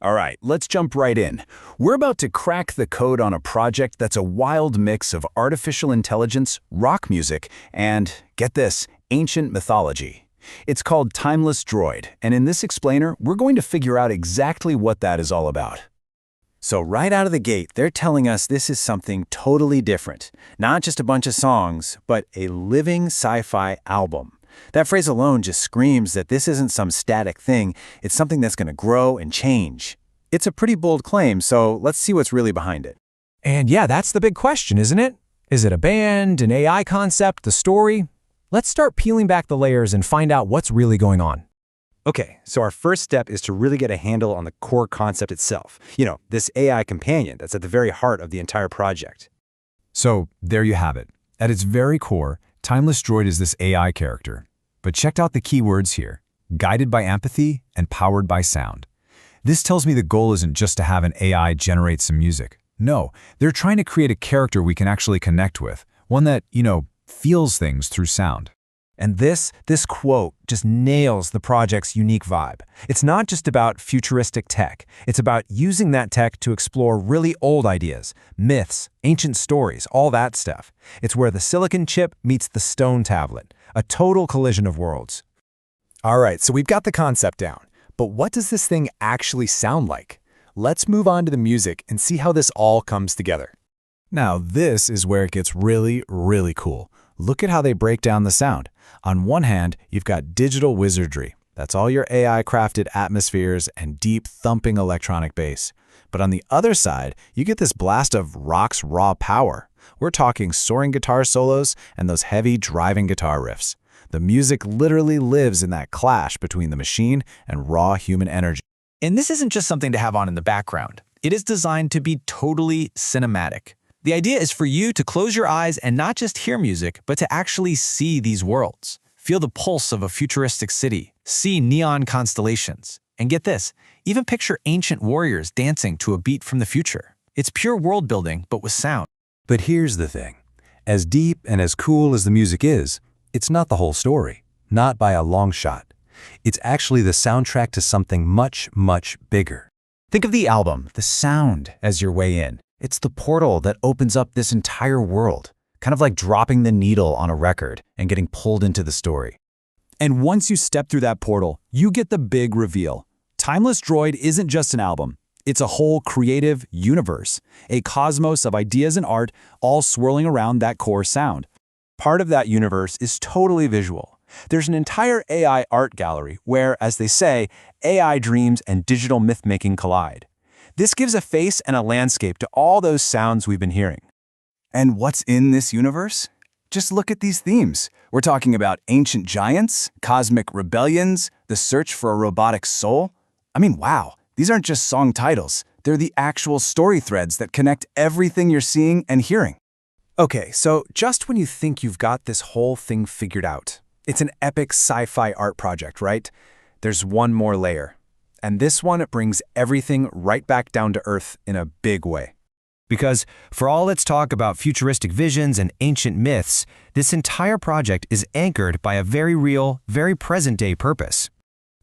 All right, let's jump right in. We're about to crack the code on a project that's a wild mix of artificial intelligence, rock music, and, get this, ancient mythology. It's called Timeless Droid, and in this explainer, we're going to figure out exactly what that is all about. So right out of the gate, they're telling us this is something totally different. Not just a bunch of songs, but a living sci-fi album. That phrase alone just screams that this isn't some static thing, it's something that's going to grow and change. It's a pretty bold claim, so let's see what's really behind it. And yeah, that's the big question, isn't it? Is it a band, an AI concept, the story? Let's start peeling back the layers and find out what's really going on. Okay, so our first step is to really get a handle on the core concept itself. This AI companion that's at the very heart of the entire project. So there you have it. At its very core, Timeless Droid is this AI character. But check out the key words here: guided by empathy and powered by sound. This tells me the goal isn't just to have an AI generate some music. No, they're trying to create a character we can actually connect with, one that, feels things through sound. And this quote just nails the project's unique vibe. It's not just about futuristic tech. It's about using that tech to explore really old ideas, myths, ancient stories, all that stuff. It's where the silicon chip meets the stone tablet, a total collision of worlds. All right, so we've got the concept down. But what does this thing actually sound like? Let's move on to the music and see how this all comes together. Now, this is where it gets really, really cool. Look at how they break down the sound. On one hand, you've got digital wizardry. That's all your AI-crafted atmospheres and deep, thumping electronic bass. But on the other side, you get this blast of rock's raw power. We're talking soaring guitar solos and those heavy, driving guitar riffs. The music literally lives in that clash between the machine and raw human energy. And this isn't just something to have on in the background. It is designed to be totally cinematic. The idea is for you to close your eyes and not just hear music, but to actually see these worlds. Feel the pulse of a futuristic city, see neon constellations, and get this, even picture ancient warriors dancing to a beat from the future. It's pure world building, but with sound. But here's the thing. As deep and as cool as the music is, it's not the whole story. Not by a long shot. It's actually the soundtrack to something much, much bigger. Think of the album, the sound, as your way in. It's the portal that opens up this entire world, kind of like dropping the needle on a record and getting pulled into the story. And once you step through that portal, you get the big reveal. Timeless Droid isn't just an album. It's a whole creative universe, a cosmos of ideas and art all swirling around that core sound. Part of that universe is totally visual. There's an entire AI art gallery where, as they say, AI dreams and digital myth-making collide. This gives a face and a landscape to all those sounds we've been hearing. And what's in this universe? Just look at these themes. We're talking about ancient giants, cosmic rebellions, the search for a robotic soul. I mean, wow, these aren't just song titles. They're the actual story threads that connect everything you're seeing and hearing. Okay, so just when you think you've got this whole thing figured out, it's an epic sci-fi art project, right? There's one more layer. And this one brings everything right back down to earth in a big way. Because for all its talk about futuristic visions and ancient myths, this entire project is anchored by a very real, very present-day purpose.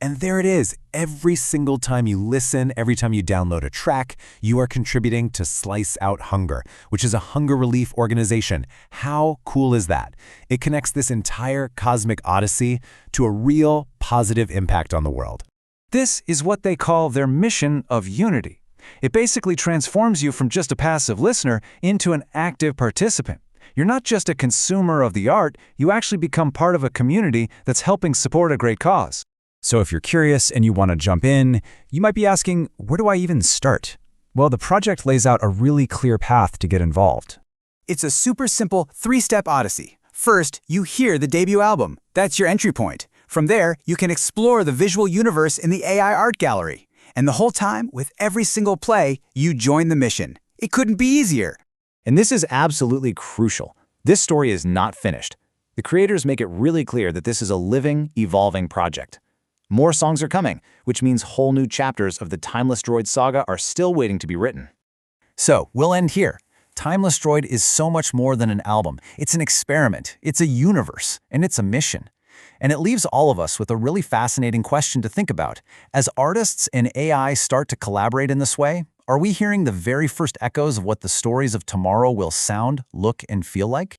And there it is. Every single time you listen, every time you download a track, you are contributing to Slice Out Hunger, which is a hunger relief organization. How cool is that? It connects this entire cosmic odyssey to a real positive impact on the world. This is what they call their mission of unity. It basically transforms you from just a passive listener into an active participant. You're not just a consumer of the art, you actually become part of a community that's helping support a great cause. So if you're curious and you want to jump in, you might be asking, where do I even start? Well, the project lays out a really clear path to get involved. It's a super simple three-step odyssey. First, you hear the debut album. That's your entry point. From there, you can explore the visual universe in the AI art gallery. And the whole time, with every single play, you join the mission. It couldn't be easier. And this is absolutely crucial. This story is not finished. The creators make it really clear that this is a living, evolving project. More songs are coming, which means whole new chapters of the Timeless Droid saga are still waiting to be written. So, we'll end here. Timeless Droid is so much more than an album. It's an experiment, it's a universe, and it's a mission. And it leaves all of us with a really fascinating question to think about. As artists and AI start to collaborate in this way, are we hearing the very first echoes of what the stories of tomorrow will sound, look, and feel like?